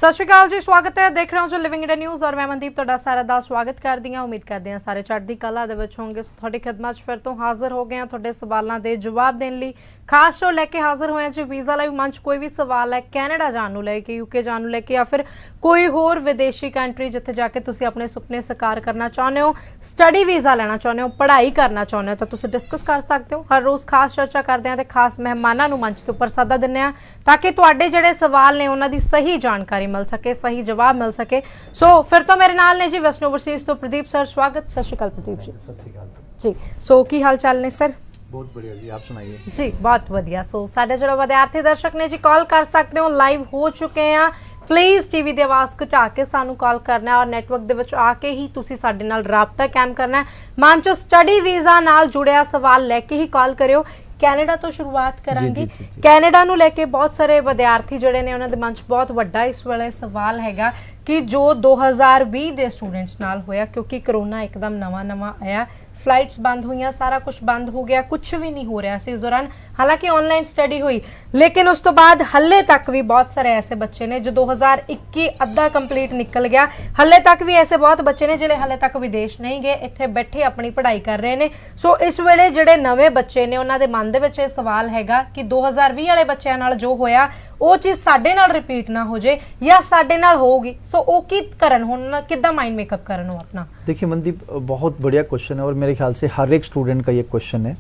सत श्री अकाल जी, स्वागत है। देख रहे हो जो लिविंग इंडिया न्यूज़ और मैं मनदीप तुहाडा सारा दा स्वागत करदी हां। उम्मीद करते हैं सारे चढ़दी कला दे विच होंगे। तुहाडी खिदमत फिर तो हाजिर हो गए हैं तुहाडे सवालों के जवाब देने लई। खास शो लैके हाजिर होए जी वीज़ा लाइव मंच। कोई भी सवाल है कैनेडा जाने लैके, यूके जाने लैके या फिर कोई होर विदेशी कंट्री जिथे जाके तुसीं अपने सुपने साकार करना चाहुंदे हो, स्टडी वीज़ा लेना चाहुंदे हो, पढ़ाई करना चाहुंदे हो, तो तुसीं डिस्कस कर सकते हो। हर रोज़ खास चर्चा करते हैं, खास मेहमानों नूं मंच के उपर सदा दिंदे आ ताकि तुहाडे जिहड़े सवाल ने उन्हां दी सही जानकारी मिल सके, सही जवाब मिल सके। सो फिर तो मेरे नाल ने जी वेस्टर्न ओवरसीज तो प्रदीप सर। स्वागत। सत श्री अकाल प्रदीप जी। सत श्री अकाल जी। सो की हाल चाल ने सर? बहुत बढ़िया जी, आप सुनाइए जी। बहुत बढ़िया। सो साडे जो विद्यार्थी दर्शक ने जी कॉल कर सकते हो, लाइव हो चुके हैं। प्लीज़ टीवी की आवाज़ घटा के सानू कॉल करना है और नैटवर्क दे विच आके ही तुसीं साडे नाल राबता कायम करना है। मन चो स्टडी वीज़ा नाल जुड़िया सवाल लैके ही कॉल करियो। कैनेडा तो शुरुआत करांगे। कैनेडा नूं लैके बहुत सारे विद्यार्थी जिहड़े ने उन्हां दे मन च बहुत वड्डा इस वेले सवाल हैगा कि जो 2020 दे स्टूडेंट्स नाल होया, क्योंकि करोना एकदम नवा आया, फ्लाइट्स बंद हुई, सारा कुछ बंद हो गया, कुछ भी नहीं हो रहा इस दौरान। हालांकि ऑनलाइन स्टडी हुई, लेकिन उस तो बाद हले तक भी बहुत सारे ऐसे बच्चे ने जो 2021 अद्धा कंप्लीट निकल गया, हले तक भी ऐसे बहुत बच्चे ने जिहड़े हले तक विदेश नहीं गए, इत्थे बैठे अपनी पढ़ाई कर रहे हैं। सो इस वेले जिहड़े नवें बच्चे ने उन्हां दे मन दे विच सवाल हैगा कि 2020 वाले बच्चों नाल जो होया वो चीज़ साडे नाल रिपीट ना हो जाए या साडे नाल होगी। सो वो की करन, हुण किद्दां माइंड मेकअप करन अपना? देखिए मनदीप, बहुत बढ़िया क्वेश्चन है और मेरे ख्याल से हर एक स्टूडेंट का ये क्वेश्चन है।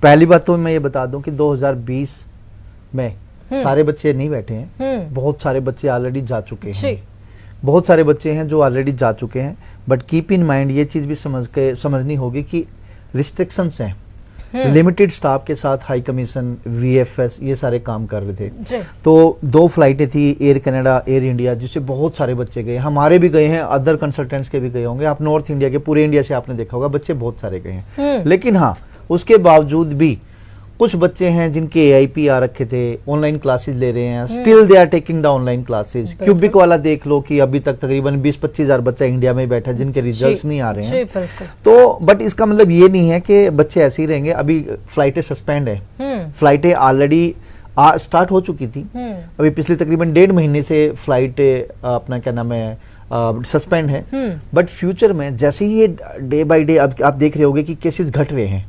पहली बात तो मैं ये बता दूं कि 2020 में सारे बच्चे नहीं बैठे हैं, बहुत सारे बच्चे ऑलरेडी जा चुके हैं। बहुत सारे बच्चे हैं जो ऑलरेडी जा चुके हैं, बट कीप इन माइंड ये चीज़ भी समझनी होगी कि रिस्ट्रिक्शंस हैं। लिमिटेड स्टाफ के साथ हाई कमीशन, वीएफएस ये सारे काम कर रहे थे। तो 2 फ्लाइटें थी, एयर कनाडा, एयर इंडिया, जिससे बहुत सारे बच्चे गए। हमारे भी गए हैं, अदर कंसल्टेंट्स के भी गए होंगे। आप नॉर्थ इंडिया के, पूरे इंडिया से आपने देखा होगा, बच्चे बहुत सारे गए हैं। लेकिन हाँ, उसके बावजूद भी कुछ बच्चे हैं जिनके एआईपी आ रखे थे, ऑनलाइन क्लासेस ले रहे हैं, still they are taking the online classes. Cubic वाला देख लो कि अभी तक तकरीबन 20-25 हज़ार बच्चा इंडिया में बैठा जिनके रिजल्ट्स नहीं आ रहे हैं। तो बट इसका मतलब ये नहीं है कि बच्चे ऐसे ही रहेंगे। अभी फ्लाइटें सस्पेंड है, फ्लाइटें ऑलरेडी स्टार्ट हो चुकी थी। अभी पिछले तकरीबन 1.5 महीने से फ्लाइट अपना क्या नाम है सस्पेंड है। बट फ्यूचर में जैसे ही ये डे बाय डे अब आप देख रहे होंगे कि केसेस घट रहे हैं।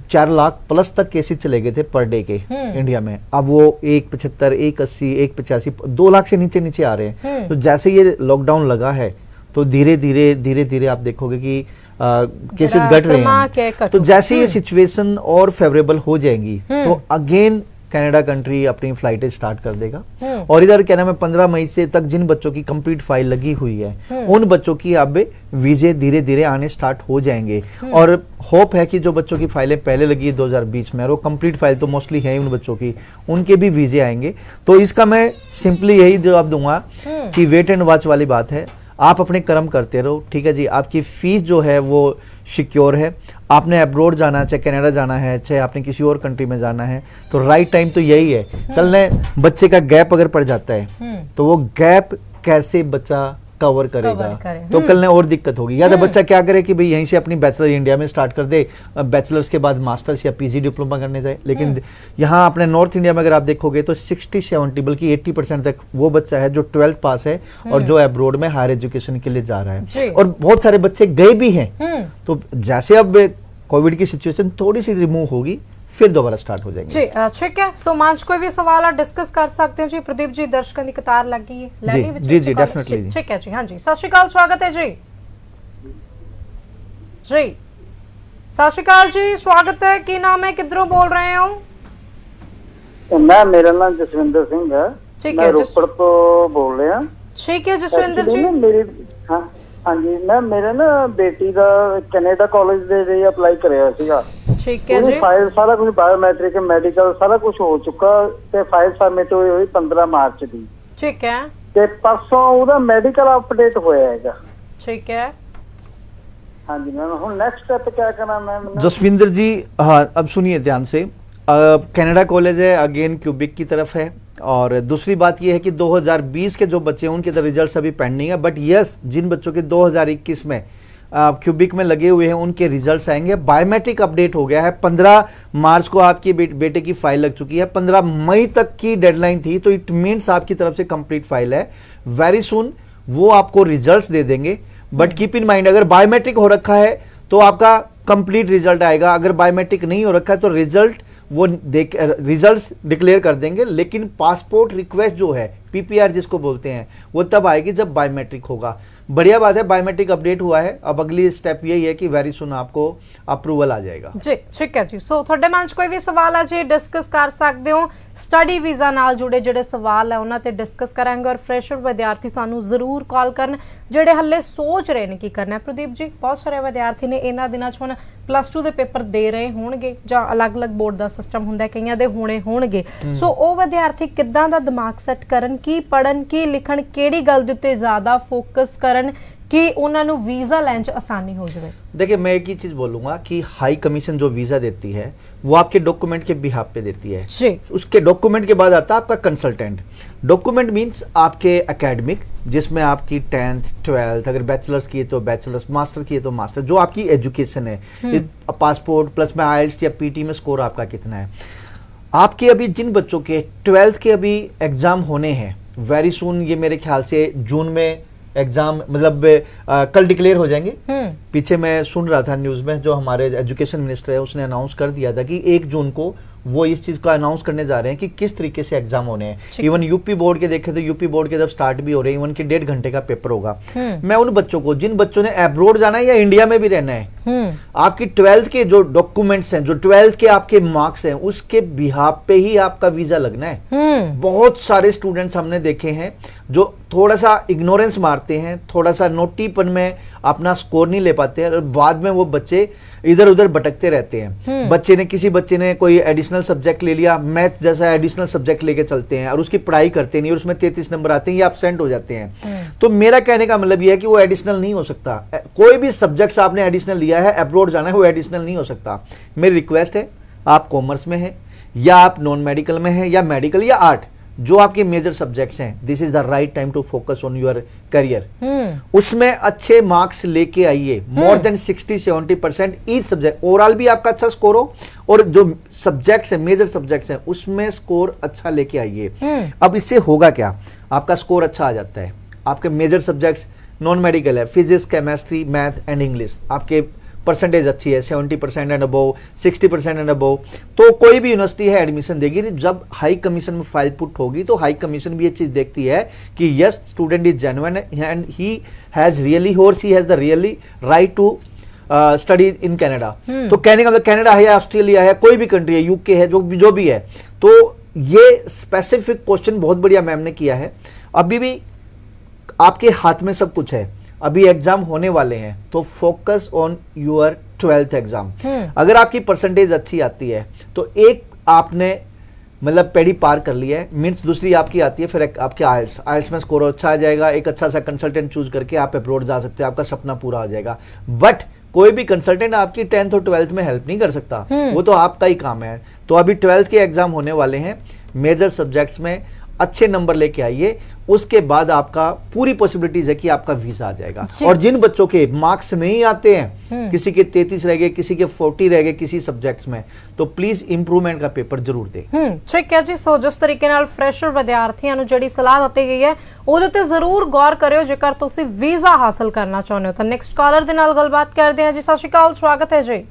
4 लाख प्लस तक केसेस चले गए थे पर डे के इंडिया में। अब वो 175, 180, 185, 2 लाख से नीचे आ रहे हैं। तो जैसे ये लॉकडाउन लगा है तो धीरे धीरे आप देखोगे कि केसेस घट रहे हैं। तो जैसे ये सिचुएशन और फेवरेबल हो जाएंगी तो अगेन कनाडा कंट्री अपनी फ्लाइटें स्टार्ट कर देगा। और इधर क्या नाम है, 15 मई से तक जिन बच्चों की कंप्लीट फाइल लगी हुई है उन बच्चों की अब वीजे धीरे धीरे आने स्टार्ट हो जाएंगे। और होप है कि जो बच्चों की फाइलें पहले लगी है 2020 में, और वो कंप्लीट फाइल तो मोस्टली है उन बच्चों की, उनके भी वीजे आएंगे। तो इसका मैं सिंपली यही जवाब दूंगा कि वेट एंड वॉच वाली बात है। आप अपने कर्म करते रहो, ठीक है जी। आपकी फीस जो है वो सिक्योर है। आपने अब्रॉड जाना है, चाहे कनाडा जाना है, चाहे आपने किसी और कंट्री में जाना है, तो राइट टाइम तो यही है। कल ने बच्चे का गैप अगर पड़ जाता है तो वो गैप कैसे बच्चा कवर करेगा, तो कल ने और दिक्कत होगी। या तो बच्चा क्या करे कि भाई यहीं से अपनी बैचलर इंडिया में स्टार्ट कर दे, बैचलर्स के बाद मास्टर्स या पीजी डिप्लोमा करने जाए। लेकिन यहाँ अपने नॉर्थ इंडिया में अगर आप देखोगे तो 60-70 बल्कि 80% तक वो बच्चा है जो 12th पास है और जो अब्रॉड में हायर एजुकेशन के लिए जा रहा है। और बहुत सारे बच्चे गए भी हैं। तो जैसे अब कोविड की सिचुएशन थोड़ी सी रिमूव होगी फिर दोबारा स्टार्ट हो जाएंगे जी। ठीक है। सो मंच कोई भी सवाल आप डिस्कस कर सकते हो जी। प्रदीप जी, दर्शकों की कतार लगी है जी डेफिनेटली। ठीक है जी। हाँ जी, सत श्री अकाल, स्वागत है जी। जी सत श्री अकाल जी, स्वागत है। की नाम है, किधरों बोल रहे हो? मैं, मेरा नाम जसविंदर सिंह है। ठीक मैं है, रोपड़ तो बोल रहा। ठीक है जसविंदर जी। मेरी हाँ जी, मैं मेरे ना बेटी का कनाडा कॉलेज ਦੇ ਲਈ ਅਪਲਾਈ ਕਰਿਆ ਸੀਗਾ। ठीक है जी। ਫਾਈਲ ਸਾਰਾ ਕੁਝ ਬਾਇਓਮੈਟ੍ਰਿਕ, ਮੈਡੀਕਲ ਸਾਰਾ ਕੁਝ ਹੋ ਚੁੱਕਾ ਤੇ ਫਾਈਲ ਸਬਮਿਟ ਹੋਈ 15 ਮਾਰਚ ਦੀ। ठीक है। ਤੇ ਪਰਸੋਂ ਉਹਦਾ ਮੈਡੀਕਲ ਅਪਡੇਟ ਹੋਇਆ ਹੈਗਾ। ठीक है। हाँ जी मैम, ਹੁਣ नेक्स्ट स्टेप क्या करना मैम? जसविंदर जी, हाँ अब सुनिए ध्यान से। कनाडा कॉलेज है, अगेन क्यूबिक की तरफ है। और दूसरी बात यह है कि 2020 के जो बच्चे हैं उनके रिजल्ट्स अभी पेंडिंग है। बट यस, जिन बच्चों के 2021 में क्यूबिक में लगे हुए हैं उनके रिजल्ट्स आएंगे। बायोमेट्रिक अपडेट हो गया है, 15 मार्च को आपकी बेटे की फाइल लग चुकी है, 15 मई तक की डेडलाइन थी, तो इट मीन्स आपकी तरफ से कंप्लीट फाइल है। वेरी सुन वो आपको रिजल्ट्स दे देंगे, बट कीप इन माइंड अगर बायोमेट्रिक हो रखा है तो आपका कंप्लीट रिजल्ट आएगा, अगर बायोमेट्रिक नहीं हो रखा है तो रिजल्ट्स डिक्लेयर कर देंगे, लेकिन पासपोर्ट रिक्वेस्ट जो है पीपीआर जिसको बोलते हैं वो तब आएगी जब बायोमेट्रिक होगा। बढ़िया बात है, बायोमेट्रिक अपडेट हुआ है, अब अगली स्टेप यही है कि वेरी सुन आपको अप्रूवल आ जाएगा जी। ठीक है जी। सो ਤੁਹਾਡੇ ਮਨ 'ਚ ਕੋਈ ਵੀ ਸਵਾਲ ਹੈ ਜੀ ਡਿਸਕਸ ਕਰ ਸਕਦੇ ਹੋ। ਸਟੱਡੀ ਵੀਜ਼ਾ ਨਾਲ ਜੁੜੇ ਜਿਹੜੇ ਸਵਾਲ ਹੈ ਉਹਨਾਂ ਤੇ ਡਿਸਕਸ ਕਰਾਂਗੇ ਔਰ ਫਰੈਸ਼ਰ ਵਿਦਿਆਰਥੀ ਸਾਨੂੰ ਜ਼ਰੂਰ ਕਾਲ ਕਰਨ ਜਿਹੜੇ ਹੱਲੇ ਸੋਚ ਰਹੇ ਨੇ ਕੀ ਕਰਨਾ ਹੈ। ਪ੍ਰਦੀਪ ਜੀ ਬਹੁਤ ਸਾਰੇ ਵਿਦਿਆਰਥੀ ਨੇ ਇਹਨਾਂ ਦਿਨਾਂ 'ਚ ਹੁਣ +2 ਦੇ ਪੇਪਰ ਦੇ ਰਹੇ ਹੋਣਗੇ ਜਾਂ ਅਲੱਗ-ਅਲੱਗ ਬੋਰਡ ਦਾ ਸਿਸਟਮ ਹੁੰਦਾ, ਕਈਆਂ ਦੇ ਹੋਣੇ ਹੋਣਗੇ। ਸੋ ਉਹ ਵਿਦਿਆਰਥੀ ਕਿੱਦਾਂ ਦਾ ਦਿਮਾਗ ਸੈੱਟ ਕਰਨ, ਕੀ ਪੜਨ, ਕੀ ਲਿਖਣ, ਕਿਹੜੀ ਗੱਲ ਦੇ ਉੱਤੇ ਜ਼ਿਆਦਾ ਫੋਕਸ ਕਰਨ कि उन्होंने वीजा लैंच आसानी हो जाए। देखिए मैं एक ही चीज बोलूंगा कि हाई कमीशन जो वीजा देती है वो आपके डॉक्यूमेंट के बिहाफ पे देती है जी। उसके डॉक्यूमेंट के बाद आता है आपका कंसल्टेंट। डॉक्यूमेंट मींस आपके एकेडमिक, जिसमें आपकी 10th 12th, अगर बैचलर्स किए तो बैचलर्स, मास्टर किए तो मास्टर, जो आपकी एजुकेशन है, पासपोर्ट प्लस में आईएलटीएस या पीटी में स्कोर आपका कितना है। आपके अभी जिन बच्चों के 12th के अभी एग्जाम होने हैं, वेरी सुन, ये मेरे ख्याल से जून में एग्जाम मतलब कल डिक्लेयर हो जाएंगे। पीछे मैं सुन रहा था न्यूज में, जो हमारे एजुकेशन मिनिस्टर है उसने अनाउंस कर दिया था कि 1 जून को वो इस चीज को अनाउंस करने जा रहे हैं कि किस तरीके से एग्जाम होने हैं। इवन यूपी बोर्ड के देखे तो यूपी बोर्ड के जब स्टार्ट भी हो रहे हैं, इवन के 1.5 घंटे का पेपर होगा। मैं उन बच्चों को, जिन बच्चों ने अब्रॉड जाना है या इंडिया में भी रहना है, आपकी 12th के जो डॉक्यूमेंट्स हैं, जो 12th के आपके मार्क्स हैं, उसके बिहाफ पे ही आपका वीजा लगना है। बहुत सारे स्टूडेंट्स हमने देखे हैं जो थोड़ा सा इग्नोरेंस मारते हैं, थोड़ा सा नोटीपन में अपना स्कोर नहीं ले पाते हैं और बाद में वो बच्चे इधर उधर भटकते रहते हैं। किसी बच्चे ने कोई एडिशनल सब्जेक्ट ले लिया, मैथ जैसा एडिशनल सब्जेक्ट लेके चलते हैं और उसकी पढ़ाई करते नहीं और उसमें 33 नंबर आते हैं, ये एब्सेंट हो जाते हैं। तो मेरा कहने का मतलब ये है कि वो एडिशनल नहीं हो सकता। कोई भी सब्जेक्ट आपने एडिशनल लिया है, अब्रॉड जाना है, वो एडिशनल नहीं हो सकता। मेरी रिक्वेस्ट है, आप कॉमर्स में है या आप नॉन मेडिकल में है या मेडिकल या आर्ट, जो आपके मेजर सब्जेक्ट्स हैं, this is the right time to focus on your career. उसमें अच्छे मार्क्स लेके आइए, more than 60-70% each subject. Overall भी आपका अच्छा स्कोर हो और जो सब्जेक्ट्स हैं, मेजर सब्जेक्ट्स हैं, उसमें स्कोर अच्छा लेके आइए। अब इससे होगा क्या, आपका स्कोर अच्छा आ जाता है, आपके मेजर सब्जेक्ट्स नॉन मेडिकल है, physics, chemistry, math and English, आपके परसेंटेज अच्छी है, 70% एंड अबव, 60% एंड अबव, तो कोई भी यूनिवर्सिटी है एडमिशन देगी। जब हाई कमीशन में फाइल पुट होगी तो हाई कमीशन भी ये चीज देखती है कि yes student is genuine and he has really और she has the really right to study in Canada. तो कहने का मतलब कनाडा है या ऑस्ट्रेलिया है, कोई भी कंट्री है, यूके है, जो भी है, तो ये स्पेसिफिक क्वेश्चन बहुत बढ़िया मैम ने किया है। अभी भी आपके हाथ में सब कुछ है, अभी एग्जाम होने वाले हैं, तो focus on your 12th exam. अगर आपकी परसेंटेज अच्छी आती है तो एक आपने मतलब पेड़ी पार कर लिया है, मीन्स दूसरी आपकी आती है, फिर आपके आइल्स में स्कोर अच्छा आ जाएगा, एक अच्छा सा कंसल्टेंट चूज करके आप अब्रॉड जा सकते हो, आपका सपना पूरा हो जाएगा। बट कोई भी कंसल्टेंट आपकी 10th और 12th में हेल्प नहीं कर सकता, वो तो आपका ही काम है। तो अभी 12th के एग्जाम होने वाले हैं, मेजर सब्जेक्ट्स में अच्छे नंबर लेके आइए, उसके बाद आपका पूरी पॉसिबिलिटीज है कि आपका वीजा आ जाएगा। और जिन बच्चों के मार्क्स नहीं आते हैं, किसी के 33 रह गए, किसी के 40 रह गए किसी सब्जेक्ट्स में, तो प्लीज इंप्रूवमेंट का पेपर जरूर दें। ठीक है जी। सो जिस तरीके नाल फ्रैशर विद्यार्थियों ਨੂੰ ਜਿਹੜੀ ਸਲਾਹ ਦਿੱਤੀ ਗਈ ਹੈ ਉਹਦੇ ਤੇ ਜ਼ਰੂਰ ਗੌਰ ਕਰਿਓ ਜੇਕਰ ਤੁਸੀਂ ਵੀਜ਼ਾ ਹਾਸਲ ਕਰਨਾ ਚਾਹੁੰਦੇ ਹੋ। ਤਾਂ ਨੈਕਸਟ ਕਾਲਰ ਦੇ ਨਾਲ ਗੱਲਬਾਤ ਕਰਦੇ ਹਾਂ ਜੀ। ਸਤਿ ਸ਼੍ਰੀ ਅਕਾਲ, ਸਵਾਗਤ ਹੈ ਜੀ।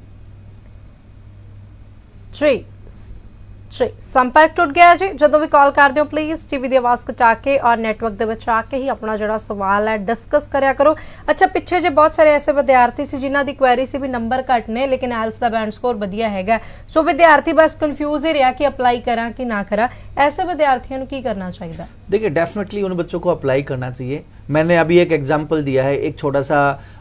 जी संपर्क टुट गया जी। जो भी कॉल करते हो प्लीज टीवी की आवाज़ कचा के और नैटवर्क के विच आके ही अपना जो सवाल है डिस्कस करया करो। अच्छा, पिछे जो बहुत सारे ऐसे विद्यार्थी से जिन्हों की क्वेरी से भी नंबर घट ने लेकिन आइल्स का बैंड स्कोर वधिया है, सो विद्यार्थी बस कंफ्यूज ही रहा कि अप्लाई करा कि ना करा। ऐसे विद्यार्थियों को की करना चाहिए? देखिए डेफिनेटली उन बच्चों को अप्लाई करना चाहिए। मैंने अभी एक एग्जांपल दिया है, एक छोटा सा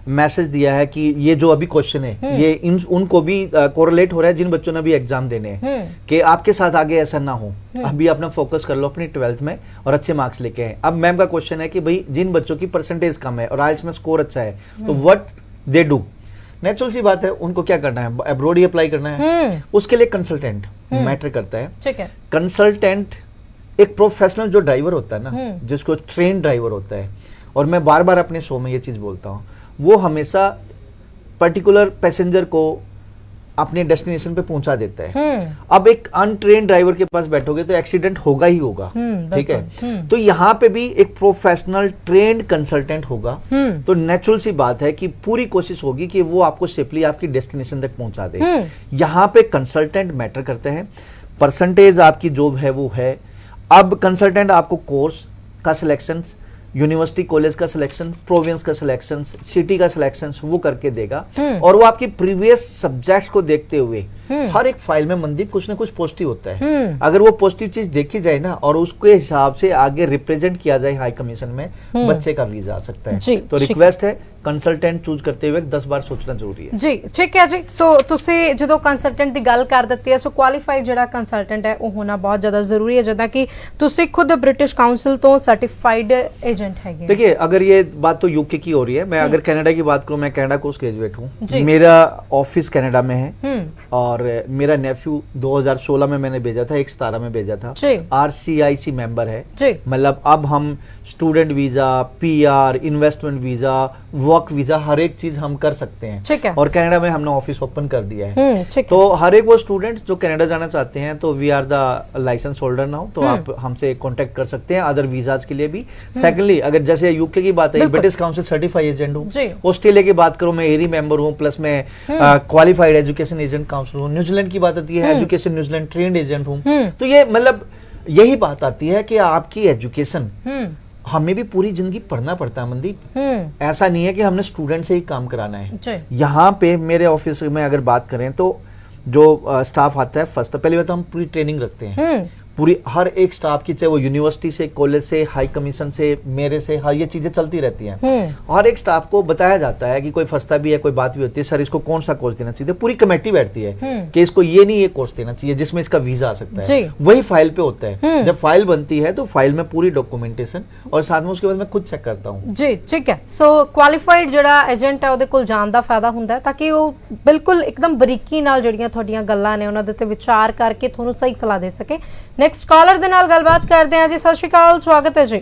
मैसेज दिया है कि ये जो अभी क्वेश्चन है ये उनको भी कोरिलेट हो रहा है जिन बच्चों ने अभी एग्जाम देने हैं, कि आपके साथ आगे ऐसा ना हो। अभी अपना फोकस कर लो अपनी 12th में और अच्छे मार्क्स लेके आए। अब मैम का क्वेश्चन है कि भाई जिन बच्चों की परसेंटेज कम है और आइल्स में स्कोर अच्छा है, तो व्हाट दे डू। नेचुरल सी बात है, उनको क्या करना है, अब्रॉड ही अप्लाई करना है। उसके लिए कंसल्टेंट मैटर करता है। ठीक है, कंसल्टेंट एक प्रोफेशनल जो ड्राइवर होता है ना, जिसको ट्रेन ड्राइवर होता है, और मैं बार बार अपने शो में ये चीज बोलता हूँ, वो हमेशा पर्टिकुलर पैसेंजर को अपने डेस्टिनेशन पे पहुंचा देता है। अब एक अनट्रेन ड्राइवर के पास बैठोगे तो एक्सीडेंट होगा ही होगा, ठीक है। तो यहाँ पे भी एक प्रोफेशनल ट्रेन्ड कंसल्टेंट होगा, तो नेचुरल सी बात है कि पूरी कोशिश होगी कि वो आपको सेफली आपकी डेस्टिनेशन तक पहुंचा दे। यहाँ पे कंसल्टेंट मैटर करते हैं, परसेंटेज आपकी जॉब है वो है। अब कंसल्टेंट आपको कोर्स का सिलेक्शन, यूनिवर्सिटी कॉलेज का सिलेक्शन, प्रोविंस का सिलेक्शन, सिटी का सिलेक्शन वो करके देगा, और वो आपकी प्रीवियस सब्जेक्ट्स को देखते हुए हर एक फाइल में मनदीप कुछ ना कुछ पॉजिटिव होता है। अगर वो पॉजिटिव चीज देखी जाए ना और उसके हिसाब से आगे रिप्रेजेंट किया जाए हाई कमीशन में, बच्चे का वीजा आ सकता है। तो रिक्वेस्ट है कंसल्टेंट चूज करते हुए 10 बार सोचना जरूरी है जी। ठीक है जी। सो ਤੁਸੀਂ ਜਦੋਂ ਕੰਸਲਟੈਂਟ ਦੀ ਗੱਲ ਕਰ ਦਿੱਤੀ ਹੈ, ਸੋ ਕੁਆਲੀਫਾਈਡ ਜਿਹੜਾ ਕੰਸਲਟੈਂਟ ਹੈ ਉਹ ਹੋਣਾ ਬਹੁਤ ਜ਼ਿਆਦਾ ਜ਼ਰੂਰੀ ਹੈ, ਜਿੱਦਾਂ ਕਿ ਤੁਸੀਂ खुद ब्रिटिश काउंसिल तो सर्टिफाइड एजेंट है। देखिए, अगर ये बात तो यूके की हो रही है, मैं अगर कनाडा की बात करूं, मैं कनाडा कोर्स ग्रेजुएट हूं, मेरा ऑफिस कनाडा में है, और मेरा नेफ्यू 2016 में मैंने भेजा था, 2017 में भेजा था, RCIC मेंबर है, मतलब अब हम student visa, PR, investment visa, work visa, हर एक चीज हम कर सकते हैं। और कनाडा में हमने ऑफिस ओपन कर दिया है। तो हर एक वो स्टूडेंट्स जो कनाडा जाना चाहते हैं, तो we are the license holder now, तो आप हमसे कांटेक्ट कर सकते हैं अदर वीजाज के लिए भी। सेकेंडली, अगर जैसे यूके की बात है, ब्रिटिश काउंसिल सर्टिफाइड एजेंट हूँ, ऑस्ट्रेलिया की बात करूँ, मैं एरी मेंबर हूँ, प्लस मैं क्वालिफाइड एजुकेशन एजेंट काउंसिल हूँ। न्यूजीलैंड की बात आती है, एजुकेशन न्यूजीलैंड ट्रेंड एजेंट हूँ। तो ये मतलब यही बात आती है कि आपकी एजुकेशन हमें भी पूरी जिंदगी पढ़ना पड़ता है मनदीप। ऐसा नहीं है कि हमने स्टूडेंट से ही काम कराना है। यहाँ पे मेरे ऑफिस में अगर बात करें तो जो स्टाफ आता है, फर्स्ट पहली बात तो हम पूरी ट्रेनिंग रखते हैं, पूरी हर एक स्टाफ की, चाहे वो यूनिवर्सिटी से, कॉलेज से, हाई कमीशन से, मेरे से, हर ये चीजें चलती रहती हैं। हर एक स्टाफ को बताया जाता है कि कोई फंसता भी है, कोई बात भी होती है, सर इसको कौन सा कोर्स देना चाहिए। पूरी कमेटी बैठती है कि इसको ये नहीं ये कोर्स देना चाहिए जिसमें इसका वीजा आ सकता है, वही फाइल पे होता है। जब फाइल बनती है तो फाइल में पूरी डॉक्यूमेंटेशन, और साथ में उसके बाद मैं खुद चेक करता हूँ जी। ठीक है। सो क्वालिफाइड ਜਿਹੜਾ ਏਜੰਟ ਹੈ ਉਹਦੇ ਕੋਲ ਜਾਣ ਦਾ ਫਾਇਦਾ ਹੁੰਦਾ ਹੈ, ਤਾਂ ਕਿ ਉਹ ਬਿਲਕੁਲ ਇੱਕਦਮ ਬਰੀਕੀ ਨਾਲ ਜਿਹੜੀਆਂ ਤੁਹਾਡੀਆਂ ਗੱਲਾਂ ਨੇ ਉਹਨਾਂ ਦੇ ਤੇ ਵਿਚਾਰ ਕਰਕੇ ਤੁਹਾਨੂੰ ਸਹੀ ਸਲਾਹ ਦੇ ਸਕੇ। ਨੈਕਸਟ ਕਾਲਰ ਦੇ ਨਾਲ ਗੱਲਬਾਤ ਕਰਦੇ ਹਾਂ ਜੀ। ਸਤਿ ਸ਼੍ਰੀ ਅਕਾਲ, ਸਵਾਗਤ ਹੈ ਜੀ।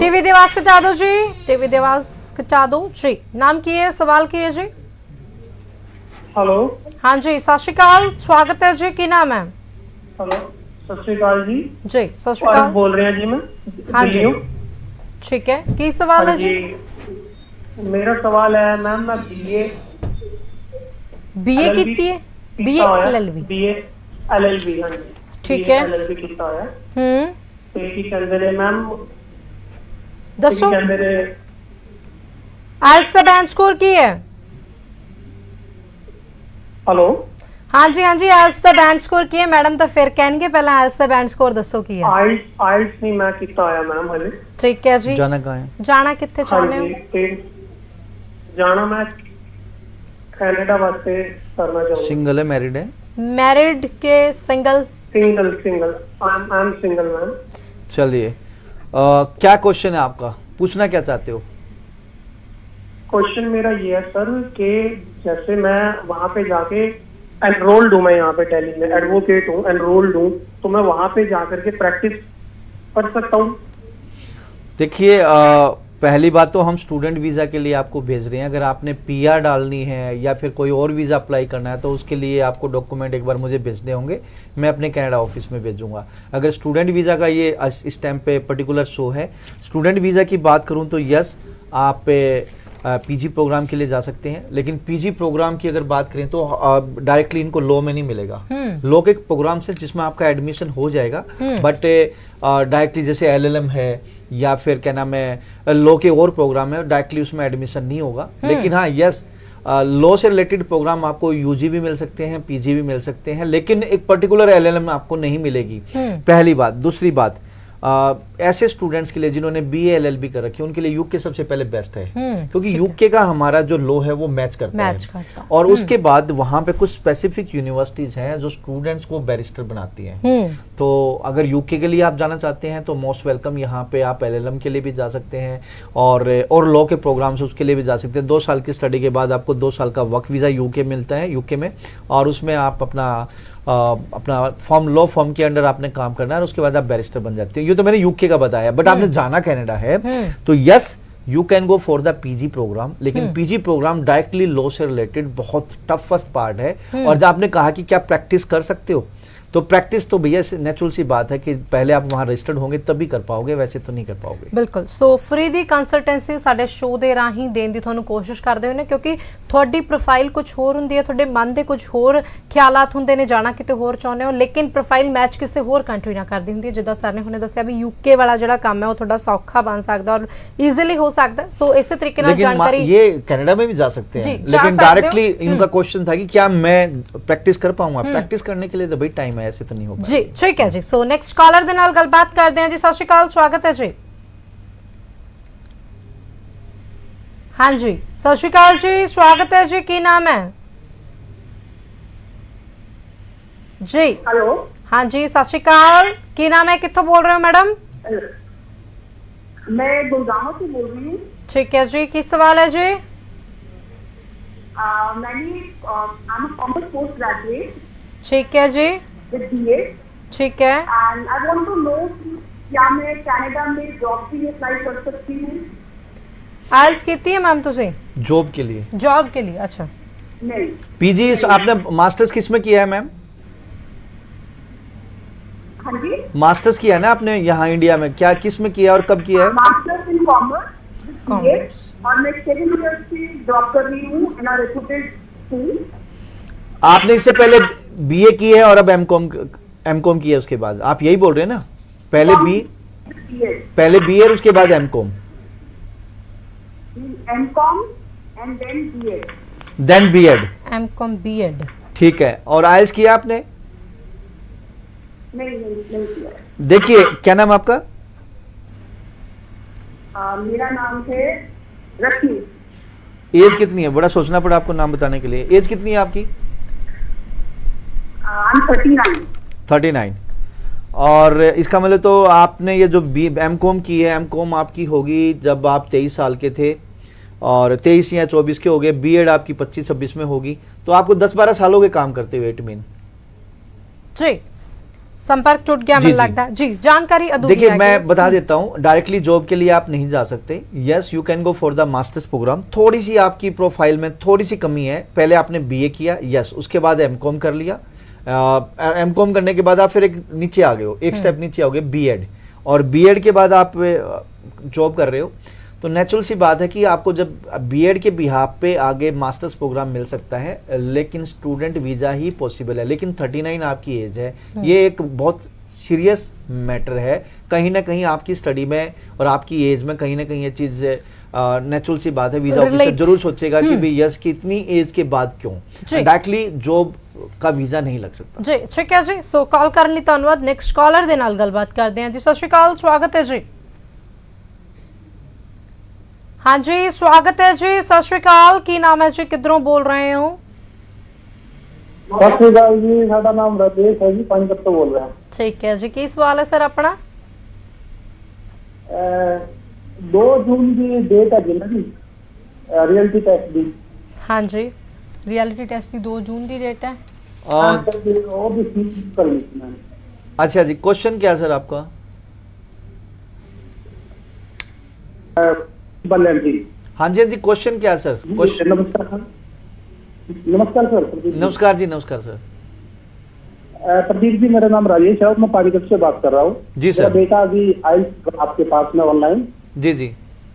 टीवी ਦੀ ਆਵਾਜ਼ ਘਟਾ ਦਿਓ ਜੀ, टीवी ਦੀ ਆਵਾਜ਼ ਘਟਾ ਦਿਓ ਜੀ। ਨਾਮ ਕੀ ਹੈ, ਸਵਾਲ ਕੀ ਹੈ ਜੀ? हेलो, हाँ जी, सत श्री अकाल, स्वागत है जी। की नाम है? हेलो, सत श्री अकाल जी। जी, सत श्री अकाल बोल रहे हैं जी, मैं हाँ जी। ठीक है, की सवाल है जी? मेरा सवाल है मैम, मैं बीए कीती है, बीए LLB, बीए LLB, हाँ जी, ठीक है, LLB कीता है। ते की कहंदे ने मैम, दसो कहंदे ने आइल्स दा बैंड स्कोर की है? हेलो, हाँ जी, हाँ जी, आइल्स दा बैंड स्कोर की है मैडम? तो फिर कहणगे पहला आइल्स दा बैंड स्कोर दसो की है। आइल्स नहीं मैं कीता है मैम हले। ठीक है जी। जाना कहाँ है? जाना कित्थे चाहते हो? जाना मैं कनाडा वास्ते करना चाहूँ। सिंगल है, मैरिड है? मैरिड के single? Single, single, I am single ma'am. चलिए, क्या क्वेश्चन है आपका, पूछना क्या चाहते हो? क्वेश्चन मेरा ये है सर कि जैसे मैं वहाँ पे जाके एनरोल्ड हूँ, मैं यहाँ पे दिल्ली में एडवोकेट हूँ, एनरोल्ड हूँ, तो मैं वहाँ पे जाकर के प्रैक्टिस कर सकता हूँ? देखिए, पहली बात तो हम स्टूडेंट वीज़ा के लिए आपको भेज रहे हैं। अगर आपने PR डालनी है या फिर कोई और वीज़ा अप्लाई करना है तो उसके लिए आपको डॉक्यूमेंट एक बार मुझे भेजने होंगे, मैं अपने कनाडा ऑफिस में भेजूंगा। अगर स्टूडेंट वीज़ा का ये इस टाइम पे पर्टिकुलर शो है, स्टूडेंट वीज़ा की बात करूं तो यस, आप PG प्रोग्राम के लिए जा सकते हैं, लेकिन PG प्रोग्राम की अगर बात करें तो डायरेक्टली इनको लॉ में नहीं मिलेगा। लॉ के प्रोग्राम से जिसमें आपका एडमिशन हो जाएगा, बट डायरेक्टली जैसे LLM है या फिर क्या नाम है लॉ के और प्रोग्राम है, डायरेक्टली उसमें एडमिशन नहीं होगा। लेकिन हाँ, यस, लॉ से रिलेटेड प्रोग्राम आपको UG भी मिल सकते हैं, PG भी मिल सकते हैं, लेकिन एक पर्टिकुलर LLM आपको नहीं मिलेगी, पहली बात। दूसरी बात, ऐसे स्टूडेंट्स के लिए जिन्होंने BA LLB कर रखी है, उनके लिए यूके सबसे पहले बेस्ट है, क्योंकि यूके का हमारा जो लॉ है वो मैच करता है। और उसके बाद वहां पे कुछ स्पेसिफिक यूनिवर्सिटीज हैं जो स्टूडेंट्स को बैरिस्टर बनाती हैं। तो अगर यूके के लिए आप जाना चाहते हैं तो मोस्ट वेलकम, यहाँ पे आप LLM के लिए भी जा सकते हैं और लॉ के प्रोग्राम्स उसके लिए भी जा सकते हैं। 2 साल की स्टडी के बाद आपको 2 साल का वर्क वीजा यूके मिलता है, यूके में, और उसमें आप अपना फॉर्म, लॉ फॉर्म के अंडर आपने काम करना है और उसके बाद आप बैरिस्टर बन जाते हैं। ये तो मैंने यूके का बताया, बट आपने जाना कनाडा है तो yes, you can go for the PG program, लेकिन पीजी प्रोग्राम डायरेक्टली लॉ से रिलेटेड बहुत टफेस्ट पार्ट है। और जब आपने कहा कि क्या प्रैक्टिस कर सकते हो, तो प्रैक्टिस तो भैया नेचुरल सी बात है कि पहले आप वहां रजिस्टर्ड होंगे तभी कर पाओगे, वैसे तो नहीं कर पाओगे। ਬਿਲਕੁਲ। ਸੋ ਫ੍ਰੀ ਦੀ ਕੰਸਲਟੈਂਸੀ ਸਾਡੇ ਸ਼ੋਅ ਦੇ ਰਾਹੀਂ ਦੇਣ ਦੀ ਤੁਹਾਨੂੰ ਕੋਸ਼ਿਸ਼ ਕਰਦੇ ਹੋਏ ਨੇ, ਕਿਉਂਕਿ ਤੁਹਾਡੀ ਪ੍ਰੋਫਾਈਲ ਕੁਝ ਹੋਰ ਹੁੰਦੀ ਹੈ, ਤੁਹਾਡੇ ਮਨ ਦੇ ਕੁਝ ਹੋਰ ਖਿਆਲਾਤ ਹੁੰਦੇ ਨੇ, ਜਾਣਾ ਕਿਤੇ ਹੋਰ ਚਾਹੁੰਦੇ ਹੋ, ਲੇਕਿਨ ਪ੍ਰੋਫਾਈਲ ਮੈਚ ਕਿਸੇ ਹੋਰ ਕੰਟਰੀ ਨਾਲ ਕਰਦੀ ਹੁੰਦੀ ਹੈ। ਜਿੱਦਾਂ ਸਰ ਨੇ ਹੁਣੇ ਦੱਸਿਆ ਵੀ ਯੂਕੇ ਵਾਲਾ ਜਿਹੜਾ ਕੰਮ ਹੈ ਉਹ ਤੁਹਾਡਾ ਸੌਖਾ ਬਣ ਸਕਦਾ ਔਰ ਈਜ਼ੀਲੀ ਹੋ ਸਕਦਾ। ਸੋ ਇਸੇ ਤਰੀਕੇ ਨਾਲ लेकिन ਜਾਣਕਾਰੀ ये कनाडा में भी जा सकते हैं, जी, जा लेकिन सकते हो। डायरेक्टली इनका क्वेश्चन था कि क्या मैं प्रैक्टिस कर पाऊंगा। प्रैक्टिस करने के लिए तो भाई टाइम है, ऐसे तो नहीं होगा। ਜੀ ਠੀਕ ਹੈ ਜੀ। ਸੋ ਨੈਕਸਟ ਕਾਲਰ ਦੇ ਨਾਲ ਗੱਲਬਾਤ ਕਰਦੇ ਹਾਂ ਜੀ। ਸਤਿ ਸ਼੍ਰੀ ਅਕਾਲ, ਸਵਾਗਤ ਹੈ ਜੀ। ਹਾਂਜੀ ਸਤਿ ਸ਼੍ਰੀ ਅਕਾਲ ਜੀ, ਸਵਾਗਤ ਹੈ ਜੀ। ਕੀ ਨਾਮ ਹੈ ਜੀ? हेलो, ਹਾਂਜੀ ਸਤਿ ਸ਼੍ਰੀ ਅਕਾਲ, ਕੀ ਨਾਮ ਹੈ, ਕਿੱਥੋਂ ਬੋਲ ਰਹੇ ਹੋ ਮੈਡਮ? मैं गुड़गांव से बोल रही हूँ। ठीक है जी, ਕੀ ਸਵਾਲ ਹੈ ਜੀ? मैंने I'm a commerce post graduate ठीक है जी, with BA ठीक है। and I want to know कि क्या मैं कनाडा में जॉब के लिए अप्लाई कर सकती हूँ? आइल्स ਕੀਤੀ ਹੈ मैम ਤੁਸੀਂ? जॉब के लिए जॉब के लिए? अच्छा नहीं। पीजी आपने मास्टर्स किस में किया है मैम? हाँ जी, मास्टर्स किया है ना आपने यहाँ इंडिया में, क्या किस में किया है और कब किया है? Masters in commerce with BA Commerce। और मैं 7 years से जॉब कर रही हूँ इन अ रेपुटेड स्कूल। आपने इससे पहले बीए की है और अब एमकॉम की है उसके बाद, आप यही बोल रहे हैं ना? पहले बीए और उसके बाद MCom, MCom and then BA। Then BEd. MCom BEd. ठीक है। और आइल्स किया आपने? नहीं किया। देखिए, क्या नाम आपका? मेरा नाम है रश्मि। एज कितनी है? बड़ा सोचना पड़ा आपको नाम बताने के लिए। एज कितनी है आपकी? I'm 39। 39। और इसका मतलब तो आपने ये जो एमकॉम की है, एमकॉम आपकी होगी जब आप 23 साल के थे और 23 या 24 के हो गए, बीएड आपकी 25-26 में होगी, तो आपको 10-12 साल हो गए काम करते हुए। इट मीन जी संपर्क टूट गया जी, मुझे जी। लगता है जी। जानकारी अधूरी देखिए, रह मैं गई। बता देता हूँ, डायरेक्टली जॉब के लिए आप नहीं जा सकते। Yes, you can go for the masters program. थोड़ी सी आपकी प्रोफाइल में थोड़ी सी कमी है। पहले आपने बीए किया, यस, उसके बाद एमकॉम कर लिया। एमकॉम करने के बाद आप फिर एक नीचे आ गए हो, एक स्टेप नीचे आओगे बीएड, और बीएड के बाद आप जॉब कर रहे हो। तो नेचुरल सी बात है कि आपको जब बीएड के बिहाफ पे आगे मास्टर्स प्रोग्राम मिल सकता है, लेकिन स्टूडेंट वीज़ा ही पॉसिबल है। लेकिन 39 आपकी एज है, ये एक बहुत सीरियस मैटर है। कहीं ना कहीं आपकी स्टडी में और आपकी एज में कहीं ना कहीं ये चीज़ नेचुरल सी बात है। वीज़ा ऑफिसर जरूर सोचेगा कि भाई यस कि इतनी एज के बाद क्यों डायरेक्टली जॉब का वीज़ा नहीं लग सकता। जी ठीक है जी। सो कॉल ਕਰਨ ਲਈ ਧੰਨਵਾਦ। ਨੈਕਸਟ ਕਾਲਰ ਦੇ ਨਾਲ ਗੱਲਬਾਤ ਕਰਦੇ ਹਾਂ ਜੀ। ਸਤਿ ਸ਼੍ਰੀ ਅਕਾਲ, ਸਵਾਗਤ ਹੈ ਜੀ। ਹਾਂਜੀ ਸਵਾਗਤ ਹੈ ਜੀ। ਸਤਿ ਸ਼੍ਰੀ ਅਕਾਲ, ਕੀ ਨਾਮ ਹੈ ਜੀ, ਕਿੱਧਰੋਂ ਬੋਲ ਰਹੇ ਹੋ? ਸਤਿ ਸ਼੍ਰੀ ਅਕਾਲ ਜੀ, ਸਾਡਾ ਨਾਮ ਰਾਜੇਸ਼ ਹੈ ਜੀ, ਪੰਜਪਤ ਤੋਂ ਬੋਲ ਰਿਹਾ। ਠੀਕ ਹੈ ਜੀ, ਕੀ ਸਵਾਲ ਹੈ ਸਰ ਆਪਣਾ? 2 ਜੂਨ ਦੀ ਡੇਟ ਹੈ ਜੀ ਨਾ ਜੀ, ਰਿਐਲਿਟੀ ਟੈਸਟ ਦੀ। ਹਾਂਜੀ, ਰਿਐਲਿਟੀ ਟੈਸਟ ਦੀ 2 ਜੂਨ ਦੀ ਡੇਟ ਹੈ। ਉਹ ਵੀ ਫੀਸ ਕਰਨੀ ਸੀ ਮੈਂ। अच्छा जी, क्वेश्चन क्या है सर आपका? बल्लभ जी। हाँ जी, हाँ जी, क्वेश्चन क्या है सर? क्वेश्चन। नमस्कार सर। नमस्कार सर। नमस्कार जी, नमस्कार सर। प्रदीप जी, मेरा नाम राजेश है और मैं पानीपत से बात कर रहा हूँ। जी सर। मेरा बेटा अभी आइल्स आपके पास में ऑनलाइन। जी जी।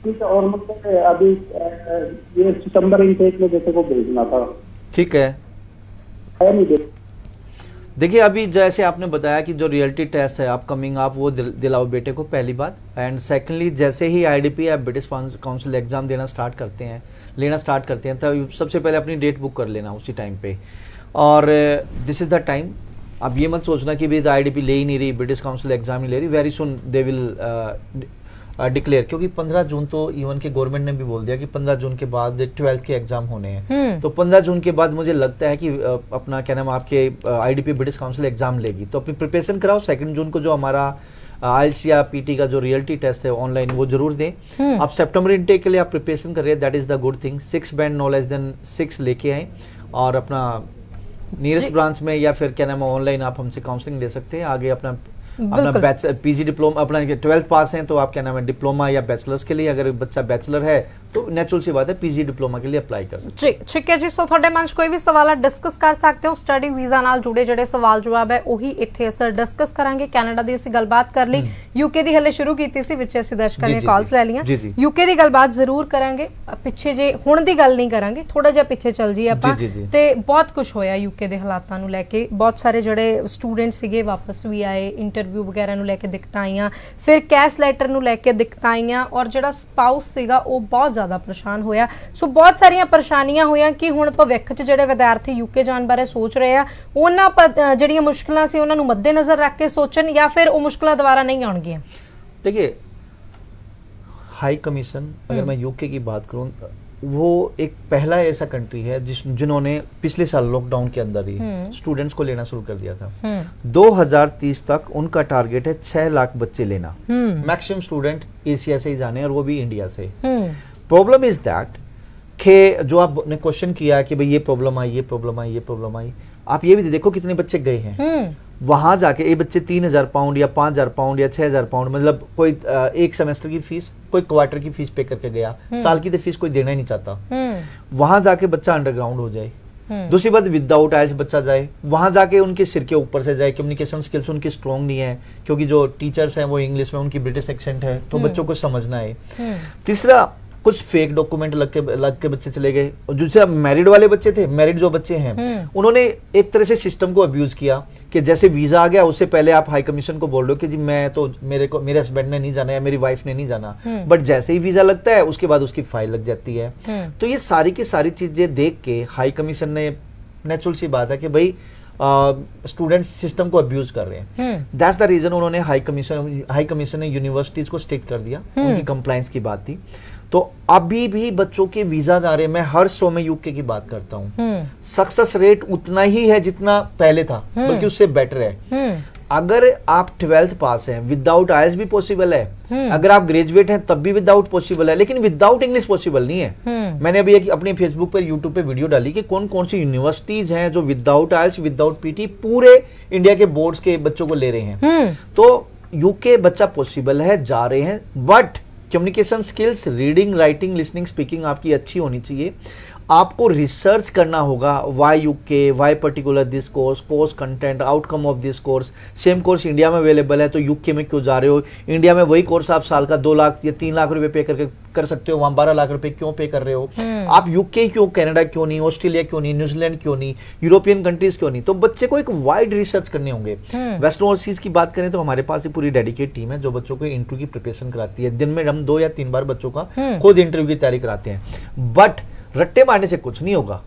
ठीक है, और मतलब अभी ये सितंबर इनटेक में जैसे को भेजना था, ठीक है। है नहीं देख। देखिए, अभी जैसे आपने बताया कि जो रियलिटी टेस्ट है अपकमिंग, आप वो दिलाओ बेटे को, पहली बात। एंड सेकेंडली, जैसे ही आईडीपी या ब्रिटिश काउंसिल एग्जाम लेना स्टार्ट करते हैं तब सबसे पहले अपनी डेट बुक कर लेना उसी टाइम पे। और दिस इज़ द टाइम। अब ये मत सोचना कि भाई आईडीपी ले ही नहीं रही, ब्रिटिश काउंसिल एग्जाम नहीं ले रही, very soon they will declare. क्योंकि 15 जून तो इवन के गवर्नमेंट ने भी बोल दिया कि 15 जून के बाद 12th के एग्जाम होने हैं। तो 15 जून के बाद मुझे लगता है कि अपना क्या नाम आपके आईडीपी ब्रिटिश काउंसिल एग्जाम लेगी, तो अपनी प्रिपरेशन कराओ। 2 जून को जो हमारा आइल्स या पीटी का जो रियलिटी टेस्ट है ऑनलाइन, वो जरूर दें। आप सितंबर इनटेक के लिए आप प्रिपरेशन कर रहे हैं, that is the good thing. 6 band no less than 6 लेके आए और अपना नियरेस्ट ब्रांच में या फिर क्या नाम है ऑनलाइन आप हमसे काउंसलिंग ले सकते हैं। आगे अपना अपना पीजी डिप्लोमा, अपना 12th पास हैं तो आप क्या नाम है डिप्लोमा या बैचलर्स के लिए, अगर बच्चा बैचलर है तो नेचुरल सी बात है पीजी डिप्लोमा के लिए अप्लाई कर सकते जी ठीक है जी। सो ਤੁਹਾਡੇ ਮਨ 'ਚ ਕੋਈ ਵੀ ਸਵਾਲ ਹੈ ਡਿਸਕਸ ਕਰ ਸਕਦੇ ਹੋ। ਸਟੱਡੀ ਵੀਜ਼ਾ ਨਾਲ ਜੁੜੇ ਜਿਹੜੇ ਸਵਾਲ ਜਵਾਬ ਹੈ ਉਹੀ ਇੱਥੇ ਅਸੀਂ ਡਿਸਕਸ ਕਰਾਂਗੇ। ਕੈਨੇਡਾ ਦੀ ਅਸੀਂ ਗੱਲਬਾਤ ਕਰ ਲਈ, ਯੂਕੇ ਦੀ ਹਲੇ ਸ਼ੁਰੂ ਕੀਤੀ ਸੀ, ਵਿੱਚ ਅਸੀਂ ਦਰਸ਼ਕਾਂ ਦੀਆਂ ਕਾਲਸ ਲੈ ਲਈਆਂ। ਯੂਕੇ ਦੀ ਗੱਲਬਾਤ ਜ਼ਰੂਰ ਕਰਾਂਗੇ, ਪਿੱਛੇ ਜੇ ਹੁਣ ਦੀ ਗੱਲ ਨਹੀਂ ਕਰਾਂਗੇ, ਥੋੜਾ ਜਿਹਾ ਪਿੱਛੇ ਚੱਲ ਜੀ ਆਪਾਂ। ਤੇ ਬਹੁਤ ਕੁਝ ਹੋਇਆ ਯੂਕੇ ਦੇ ਹਾਲਾਤਾਂ ਨੂੰ ਲੈ ਕੇ, ਬਹੁਤ ਸਾਰੇ ਜਿਹੜੇ ਸਟੂਡੈਂਟ ਸੀਗੇ ਵਾਪਸ ਵੀ ਆਏ, ਇੰਟਰਵਿਊ ਵਗੈਰਾ ਨੂੰ ਲੈ ਕੇ ਦਿੱਕਤਾਂ ਆਈਆਂ, ਫਿਰ ਕੈਸ਼ ਲੈਟਰ ਨੂੰ ਲੈ ਕੇ ਦਿੱਕਤਾਂ ਆਈਆਂ, ਔਰ ਜਿਹੜਾ ਸਪਾਊਸ ਸੀਗਾ ਉਹ ਬਹੁਤ ਜ਼ਿਆਦਾ ਪਰੇਸ਼ਾਨ ਹੋਇਆ। ਸੋ ਬਹੁਤ ਸਾਰੀਆਂ ਪਰੇਸ਼ਾਨੀਆਂ ਹੋਈਆਂ ਕਿ ਹੁਣ ਭਵਿੱਖ 'ਚ ਜਿਹੜੇ ਵਿਦਿਆਰਥੀ ਯੂਕੇ ਜਾਣ ਬਾਰੇ ਸੋਚ ਰਹੇ ਆ, ਉਹਨਾਂ ਜਿਹੜੀਆਂ ਮੁਸ਼ਕਲਾਂ ਸੀ ਉਹਨਾਂ ਨੂੰ ਮੱਦੇਨਜ਼ਰ ਰੱਖ ਕੇ ਸੋਚਣ, ਜਾਂ ਫਿਰ ਉਹ ਮੁਸ਼ਕਲਾਂ ਦੁਬਾਰਾ नहीं ਆਉਣਗੀਆਂ। देखिए हाई कमीशन, अगर मैं यूके की बात करूं, वो एक पहला ऐसा कंट्री है जिन्होंने पिछले साल लॉकडाउन के अंदर ही स्टूडेंट्स को लेना शुरू कर दिया था। 2030 तक उनका टारगेट है 6 लाख बच्चे लेना, मैक्सिमम स्टूडेंट एशिया से ही जाने, और वो भी इंडिया से। प्रॉब्लम इज दैट कि जो आपने क्वेश्चन किया कि भाई ये प्रॉब्लम आई, ये प्रॉब्लम आई, ये प्रॉब्लम आई, आप ये भी देखो कितने बच्चे गए हैं वहां जाके। ये बच्चे 3000 पाउंड या 5000 पाउंड या 6000 पाउंड, मतलब कोई एक सेमेस्टर की फीस, कोई क्वार्टर की फीस पे करके गया, साल की तो फीस कोई देना ही नहीं चाहता। वहां जाके बच्चा अंडरग्राउंड हो जाए। दूसरी बात, विदाउट आइल्स बच्चा जाए, वहां जाके उनके सिर के ऊपर से जाए, कम्युनिकेशन स्किल्स उनकी स्ट्रॉन्ग नहीं है, क्योंकि जो टीचर्स हैं वो इंग्लिश में, उनकी ब्रिटिश एक्सेंट है, तो बच्चों को समझना है। तीसरा, कुछ फेक डॉक्यूमेंट लग के बच्चे चले गए। और जो मैरिड वाले बच्चे थे, मैरिड जो बच्चे हैं, उन्होंने एक तरह से सिस्टम को अब्यूज किया कि जैसे वीजा आ गया उससे पहले आप हाई कमीशन को बोल रहे हो कि जी मैं तो मेरे हस्बैंड ने नहीं जाना या मेरी वाइफ ने नहीं जाना, बट जैसे ही वीजा लगता है उसके बाद उसकी फाइल लग जाती है। तो ये सारी की सारी चीजें देख के हाई कमीशन ने, नेचुरल सी बात है कि भाई स्टूडेंट सिस्टम को अब्यूज कर रहे हैं, दैट्स द रीजन उन्होंने हाई कमीशन ने यूनिवर्सिटीज को स्ट्रिक्ट कर दिया, उनकी कंप्लायंस की बात थी। तो अभी भी बच्चों के वीजा आ रहे हैं। मैं हर शो में यूके की बात करता हूँ, सक्सेस रेट उतना ही है जितना पहले था, बल्कि उससे बेटर है। अगर आप 12th पास हैं, विदाउट आइल्स भी पॉसिबल है, अगर आप ग्रेजुएट हैं तब भी विदाउट पॉसिबल है, लेकिन विदाउट इंग्लिश पॉसिबल नहीं है। मैंने अभी अपने फेसबुक पर, यूट्यूब पे वीडियो डाली कि कौन कौन सी यूनिवर्सिटीज हैं जो विदाउट आइल्स, विदाउट पीटी पूरे इंडिया के बोर्ड्स के बच्चों को ले रहे हैं। तो यूके बच्चा पॉसिबल है, जा रहे हैं, but communication skills, reading, writing, listening, speaking आपकी अच्छी होनी चाहिए। आपको रिसर्च करना होगा, why UK, why particular this course content, outcome of this course. Same course India में अवेलेबल है तो यूके में क्यों जा रहे हो? इंडिया में वही कोर्स आप साल का 2 लाख या 3 लाख रुपए पे करके कर सकते हो, वहां 12 लाख रुपए क्यों पे कर रहे हो? आप यूके क्यों, कनाडा क्यों नहीं, ऑस्ट्रेलिया क्यों नहीं, न्यूजीलैंड क्यों नहीं, यूरोपियन कंट्रीज क्यों नहीं? तो बच्चे को एक वाइड रिसर्च करने होंगे। वेस्ट ओवरसीज की बात करें तो हमारे पास ही पूरी डेडिकेट टीम है जो बच्चों को इंटरव्यू की प्रिपरेशन कराती है। दिन में हम 2 या 3 बार बच्चों का खुद इंटरव्यू की तैयारी कराते हैं। बट रट्टे मारने से कुछ नहीं होगा,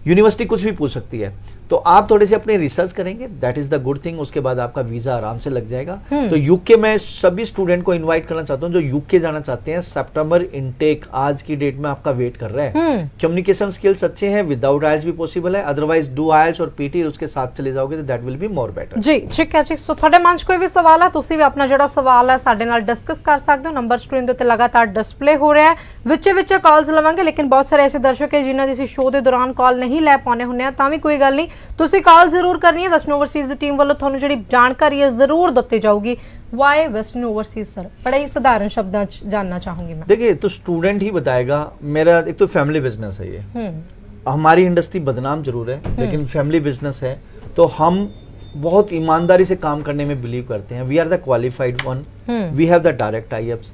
यूनिवर्सिटी कुछ भी पूछ सकती है। तो आप थोड़े से अपने रिसर्च करेंगे, that is the good thing, उसके बाद आपका वीजा आराम से लग जाएगा। तो यूके में सभी स्टूडेंट को इनवाइट करना चाहता हूं जो यूके जाना चाहते हैं। सितंबर इनटेक आज की डेट में आपका वेट कर रहा है। कम्युनिकेशन स्किल्स अच्छे हैं, विदाउट आइल्स भी पॉसिबल है, अदरवाइज डू आइल्स और पीटी उसके साथ चले जाओगे तो that will be more better. जी ठीक है जी। सो ਤੁਹਾਡੇ ਮਨ 'ਚ ਕੋਈ ਵੀ ਸਵਾਲ ਹੈ, ਤੁਸੀਂ ਵੀ ਆਪਣਾ ਜਿਹੜਾ ਸਵਾਲ ਹੈ ਸਾਡੇ ਨਾਲ ਡਿਸਕਸ ਕਰ ਸਕਦੇ ਹੋ। ਨੰਬਰ ਸਕਰੀਨ ਦੇ ਉੱਤੇ ਲਗਾਤਾਰ ਡਿਸਪਲੇ ਹੋ ਰਿਹਾ ਹੈ, ਵਿੱਚ ਕਾਲਸ ਲਵਾਂਗੇ, ਲੇਕਿਨ ਬਹੁਤ ਸਾਰੇ ਐਸੇ ਦਰਸ਼ਕ ਹੈ ਜਿਨ੍ਹਾਂ ਦੀ ਅਸੀਂ ਸ਼ੋਅ ਦੇ ਦੌਰਾਨ ਕਾਲ ਨਹੀਂ ਲੈ ਪਾਉਣੇ ਹੁੰਦੇ ਆ, ਤਾਂ ਵੀ ਕੋਈ ਗੱਲ ਨਹੀਂ, ਤੁਸੀਂ ਕਾਲ ਜ਼ਰੂਰ ਕਰਨੀ ਹੈ। ਵੈਸਟਰਨ ਓਵਰਸੀਜ਼ ਦੀ ਟੀਮ ਵੱਲੋਂ ਤੁਹਾਨੂੰ ਜਿਹੜੀ ਜਾਣਕਾਰੀ ਹੈ ਜ਼ਰੂਰ ਦਿੱਤੀ ਜਾਊਗੀ। वाई वेस्टर्न ओवरसीज सर, बड़े ही साधारण शब्दों जानना चाहूंगी मैं। देखिए, तो स्टूडेंट ही बताएगा। मेरा एक तो फैमिली बिजनेस है ये, हमारी इंडस्ट्री बदनाम जरूर है लेकिन फैमिली बिजनेस है, तो हम बहुत ईमानदारी से काम करने में बिलीव करते हैं। We are the qualified one, we have the direct tie-ups.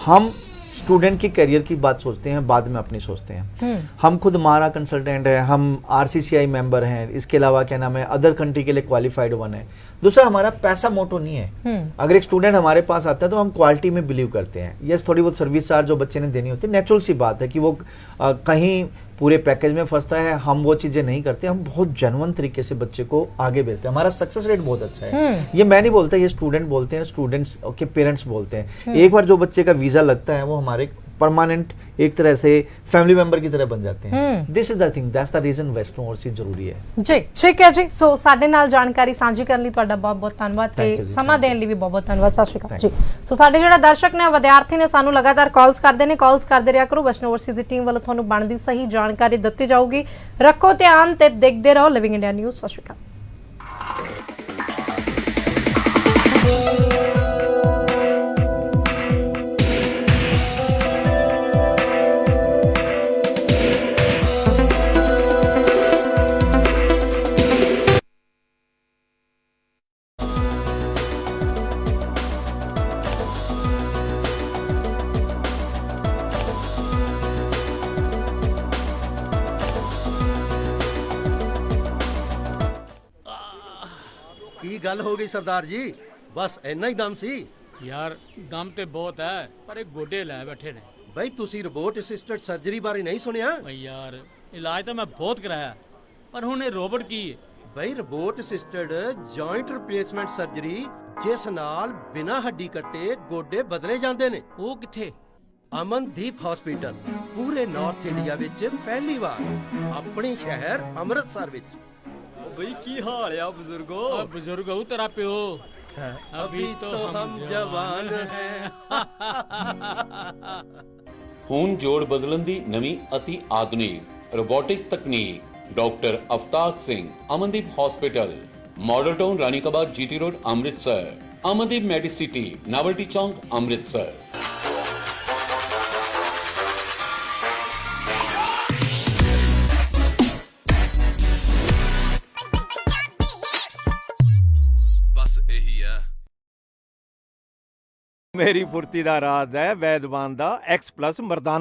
हम स्टूडेंट के करियर की बात सोचते हैं, बाद में अपनी सोचते हैं। हम खुद मारा कंसल्टेंट है, हम RCCI मेंबर हैं, इसके अलावा क्या नाम है अदर कंट्री के लिए क्वालिफाइड वन है। दूसरा, हमारा पैसा मोटो नहीं है। अगर एक स्टूडेंट हमारे पास आता है तो हम क्वालिटी में बिलीव करते हैं। यस, थोड़ी बहुत सर्विस चार्ज जो बच्चे ने देनी होती है, नेचुरल सी बात है कि वो कहीं पूरे पैकेज में फंसता है, हम वो चीजें नहीं करते। हम बहुत जेन्युइन तरीके से बच्चे को आगे भेजते हैं। हमारा सक्सेस रेट बहुत अच्छा है। ये मैं नहीं बोलता, ये स्टूडेंट बोलते हैं, स्टूडेंट्स के पेरेंट्स बोलते हैं। एक बार जो बच्चे का वीजा लगता है वो हमारे परमानेंट एक तरह से फैमिली मेंबर की तरह बन जाते हैं। This is the thing, that's the reason Western Overseas जरूरी है जी। ठीक है जी। सो ਸਾਡੇ ਨਾਲ ਜਾਣਕਾਰੀ ਸਾਂਝੀ ਕਰਨ ਲਈ ਤੁਹਾਡਾ ਬਹੁਤ-ਬਹੁਤ ਧੰਨਵਾਦ ਤੇ ਸਮਾਂ ਦੇਣ ਲਈ ਵੀ ਬਹੁਤ-ਬਹੁਤ ਧੰਨਵਾਦ। ਸਤਿ ਸ਼੍ਰੀ ਅਕਾਲ ਜੀ। ਸੋ ਸਾਡੇ ਜਿਹੜਾ ਦਰਸ਼ਕ ਨੇ, ਵਿਦਿਆਰਥੀ ਨੇ, ਸਾਨੂੰ ਲਗਾਤਾਰ ਕਾਲਸ ਕਰਦੇ ਨੇ, ਕਾਲਸ ਕਰਦੇ ਰਿਹਾ ਕਰੋ। ਵੈਸਟਰਨ ਓਵਰਸੀਜ਼ ਦੀ ਟੀਮ ਵੱਲੋਂ ਤੁਹਾਨੂੰ ਬਣਦੀ ਸਹੀ ਜਾਣਕਾਰੀ ਦਿੱਤੀ ਜਾਊਗੀ। ਰੱਖੋ ਧਿਆਨ ਤੇ ਦੇਖਦੇ ਰਹੋ ਲਿਵਿੰਗ ਇੰਡੀਆ ਨਿਊਜ਼। ਸਤਿ ਸ਼੍ਰੀ ਅਕਾਲ। ਕੀ ਗੱਲ ਹੋ ਗਈ ਸਰਦਾਰ ਜੀ? ਬਸ ਇੰਨਾ ਹੀ ਦਮ ਸੀ? ਯਾਰ ਦਮ ਤੇ ਬਹੁਤ ਹੈ, ਪਰ ਇਹ ਗੋਡੇ ਲੈ ਬੈਠੇ ਨੇ। ਬਈ ਤੁਸੀਂ ਰੋਬੋਟ ਅਸਿਸਟਡ ਸਰਜਰੀ ਬਾਰੇ ਨਹੀਂ ਸੁਣਿਆ? ਬਈ ਯਾਰ ਇਲਾਜ ਤਾਂ ਮੈਂ ਬਹੁਤ ਕਰਾਇਆ, ਪਰ ਹੁਣ ਇਹ ਰੋਬੋਟ ਕੀ ਹੈ? ਬਈ robot assisted joint replacement surgery, ਜਿਸ ਨਾਲ ਬਿਨਾਂ ਹੱਡੀ ਕੱਟੇ ਗੋਡੇ ਬਦਲੇ ਜਾਂਦੇ ਨੇ। ਉਹ ਕਿੱਥੇ? ਅਮਨਦੀਪ ਹਸਪੀਟਲ, ਪੂਰੇ ਨਾਰਥ ਇੰਡੀਆ ਵਿੱਚ ਪਹਿਲੀ ਵਾਰ, ਆਪਣੇ ਸ਼ਹਿਰ ਅੰਮ੍ਰਿਤਸਰ ਵਿੱਚ। ਬਈ ਕੀ ਹਾਲ ਆ ਬਜ਼ੁਰਗੋ? ਆ ਬਜ਼ੁਰਗ ਹੋ ਤੇਰਾ ਪਿਓ। अभी तो हम जवान हैं। ਖੂਨ ਜੋੜ ਬਦਲਣ ਦੀ ਨਵੀਂ ਅਤੀ ਆਧੁਨਿਕ ਰੋਬੋਟਿਕ ਤਕਨੀਕ doctor Avtar Singh Amandeep Hospital Model Town Rani ka Bagh GT Road Amritsar Amandeep Medicity Novelty Chowk Amritsar. ਬਸ ਇਹੀ ਆ ਮੇਰੀ ਫੁਰਤੀ ਦਾ ਰਾਜ ਹੈ ਵੈਦਵਾਨ ਦਾ X+ ਮਰਦਾਨਾ।